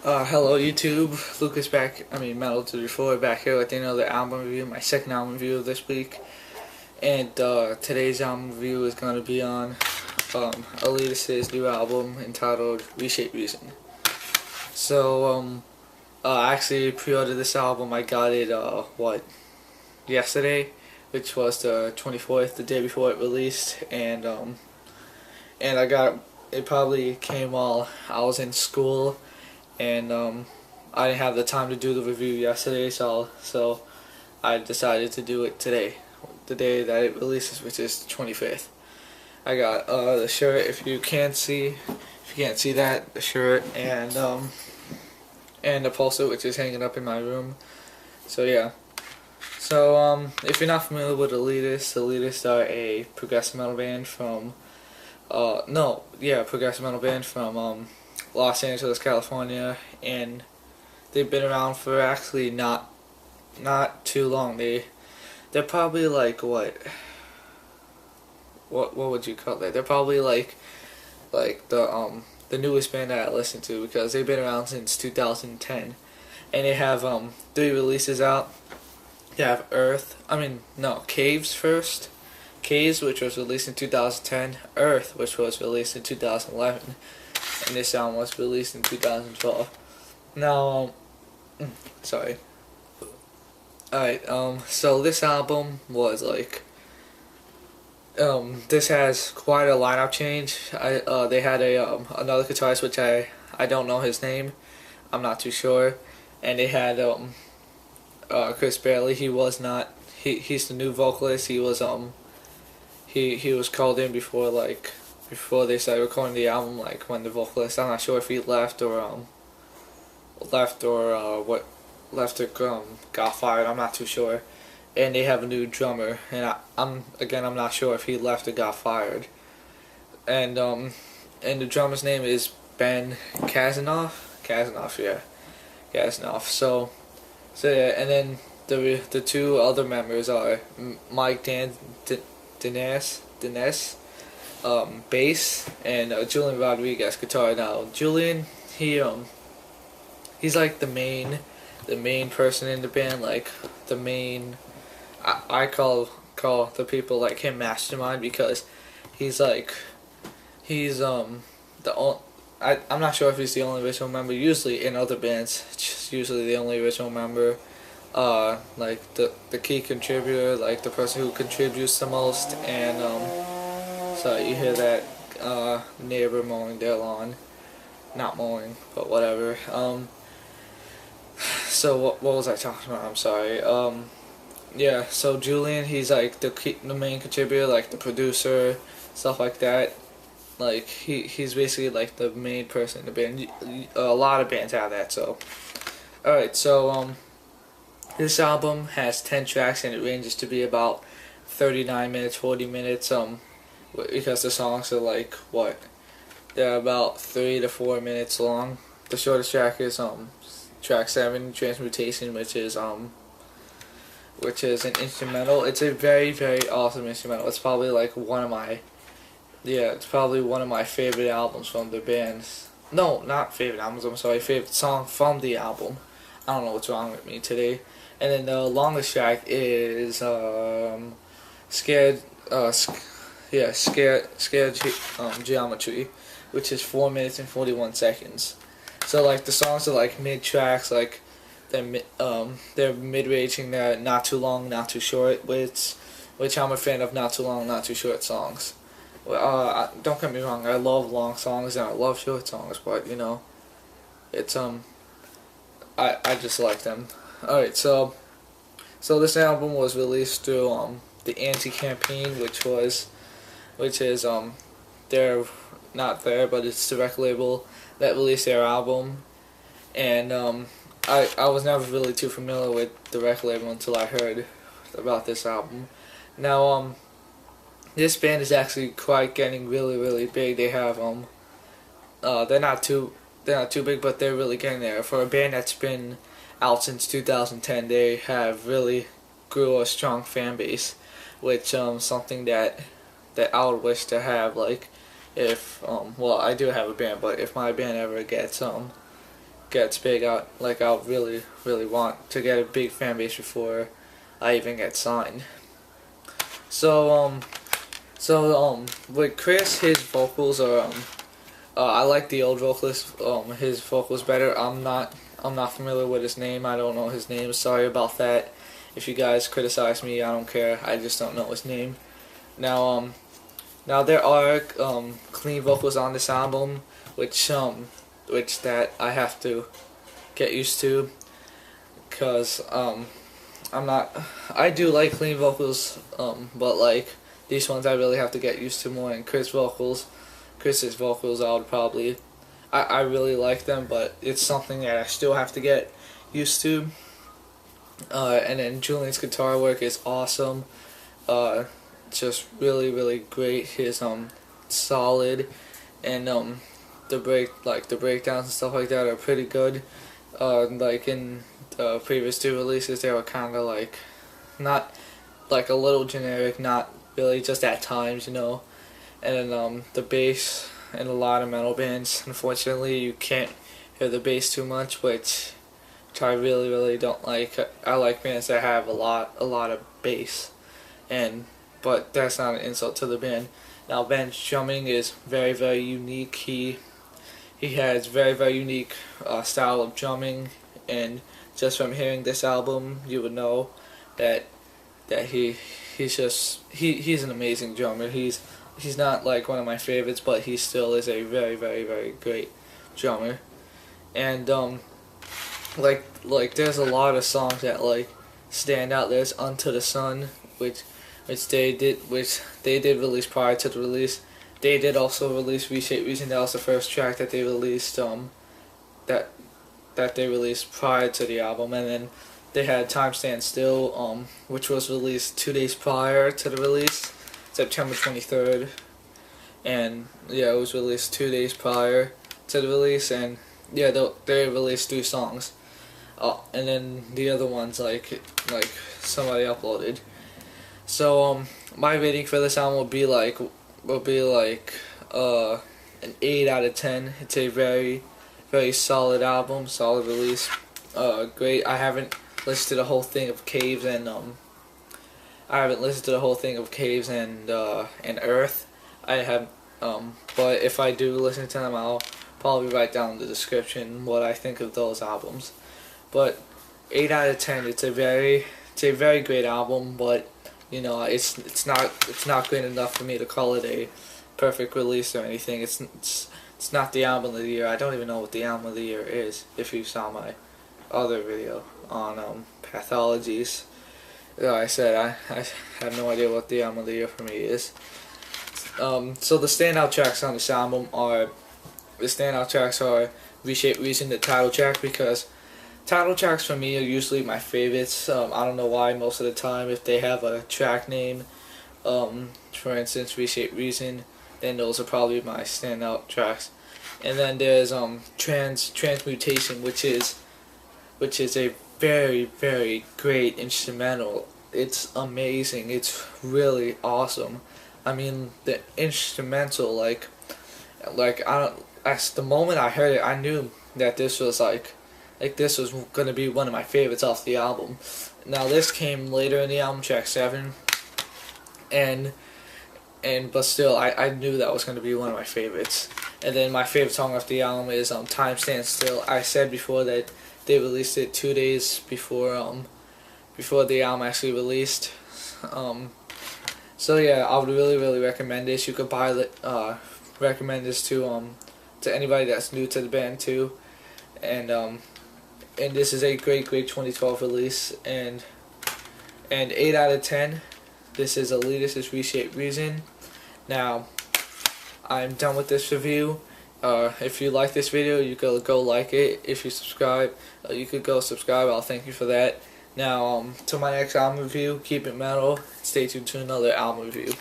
Hello YouTube, Lucas back, Metal 34 back here with another album review, my second album review of this week. And today's album review is going to be on Elitist's new album entitled Reshape Reason. So, I actually pre-ordered this album. I got it, yesterday, which was the 24th, the day before it released. And I got it probably came while I was in school. And I didn't have the time to do the review yesterday, so I decided to do it today, the day that it releases, which is the 25th. I got the shirt. If you can't see that, the shirt and the poster, which is hanging up in my room. So yeah. So if you're not familiar with Elitist are a progressive metal band from progressive metal band from Los Angeles, California, and they've been around for actually not too long. They're probably like what would you call that? They're probably like the newest band that I listen to, because they've been around since 2010, and they have 3 releases out. They have Caves first. Caves, which was released in 2010, Earth, which was released in 2011, and this album was released in 2012. Now, sorry. Alright, so this album was this has quite a lineup change. They had another guitarist, which I don't know his name. I'm not too sure. And they had Chris Bailey. He's the new vocalist. He was he was called in before they started recording the album, when the vocalist, I'm not sure if he left or got fired. I'm not too sure. And they have a new drummer, and I'm not sure if he left or got fired. And the drummer's name is Ben Kazanoff. Kazanoff. So yeah, and then the 2 other members are Mike Dines, bass, and Julian Rodriguez, guitar. Now Julian, he's like the main person in the band, the main. I call the people like him mastermind, because he's the I'm not sure if he's the only original member. Usually in other bands, it's usually the only original member. The key contributor, the person who contributes the most. And so you hear that neighbor mowing their lawn, not mowing, but whatever. So what was I talking about? I'm sorry. Yeah. So Julian, he's the main contributor, the producer, stuff like that. He's basically the main person in the band. A lot of bands have that. So, all right. So this album has 10 tracks, and it ranges to be about 39 minutes, 40 minutes. Because the songs are they're about 3 to 4 minutes long. The shortest track is track 7, Transmutation, which is an instrumental. It's a very, very awesome instrumental. It's probably one of my favorite albums from the band. No, not favorite albums, I'm sorry, favorite song from the album. I don't know what's wrong with me today. And then the longest track is Scared Geometry, which is 4 minutes and 41 seconds. So the songs are mid tracks, they're mid-ranging, they're not too long, not too short, which I'm a fan of not too long, not too short songs. Don't get me wrong, I love long songs and I love short songs, but it's I just like them. Alright, so this album was released through the Anti-Campaign, which is they're not there, but it's the record label that released their album. And I was never really too familiar with the record label until I heard about this album. Now this band is actually quite getting really, really big. They have they're not too big, but they're really getting there. For a band that's been out since 2010, they have really grew a strong fan base, which something that I would wish to have. If I do have a band, but if my band ever gets gets big, I really want to get a big fan base before I even get signed. So with Chris, his vocals are I like the old vocalist. His vocals better. I'm not familiar with his name. I don't know his name. Sorry about that. If you guys criticize me, I don't care. I just don't know his name. Now there are clean vocals on this album, which that I have to get used to, cause I do like clean vocals, but like these ones I really have to get used to more. And Chris's vocals I really like them, but it's something that I still have to get used to. And then Julian's guitar work is awesome. Just really great. His solid, and the breakdowns and stuff like that are pretty good. Like in the previous two releases, they were kind of like not like a little generic, not really, just at times, you know. And then the bass in a lot of metal bands, unfortunately, you can't hear the bass too much, which I really don't like. I like bands that have a lot of bass, but that's not an insult to the band. Now Ben's drumming is very unique. He has very unique style of drumming, and just from hearing this album, you would know that he's an amazing drummer. He's not like one of my favorites, but he still is a very great drummer. And like there's a lot of songs that like stand out. There's Unto the Sun, which they did release prior to the release. They did also release Reshape Reason. That was the first track that they released that they released prior to the album. And then they had Time Stand Still, which was released 2 days prior to the release, September 23rd. And yeah, it was released 2 days prior to the release. And yeah, they released 3 songs. And then the other ones like somebody uploaded. So my rating for this album would be like an 8 out of 10. It's a very solid album, solid release. Great. I haven't listened to the whole thing of Caves and Earth. I have but if I do listen to them, I'll probably write down in the description what I think of those albums. But 8 out of 10. It's a very great album, but you know, it's not good enough for me to call it a perfect release or anything. It's not the album of the year. I don't even know what the album of the year is. If you saw my other video on pathologies, like I said, I have no idea what the album of the year for me is. So the standout tracks on this album are Reshape Reason, the title track, because title tracks for me are usually my favorites. I don't know why. Most of the time, if they have a track name, for instance Reshape Reason, then those are probably my standout tracks. And then there's Transmutation, which is a very great instrumental. It's amazing. It's really awesome. I mean, the instrumental, like the moment I heard it, I knew that this was this was gonna be one of my favorites off the album. Now this came later in the album, track 7, but still, I knew that was gonna be one of my favorites. And then my favorite song off the album is Time Stands Still. I said before that they released it 2 days before the album actually released. So yeah, I would really recommend this. You could recommend this to anybody that's new to the band too. And this is a great 2012 release, and 8 out of 10. This is Elitist, Reshape Reason. Now, I'm done with this review. If you like this video, you could go like it. If you subscribe, you could go subscribe. I'll thank you for that. Now, to my next album review, keep it metal. Stay tuned to another album review.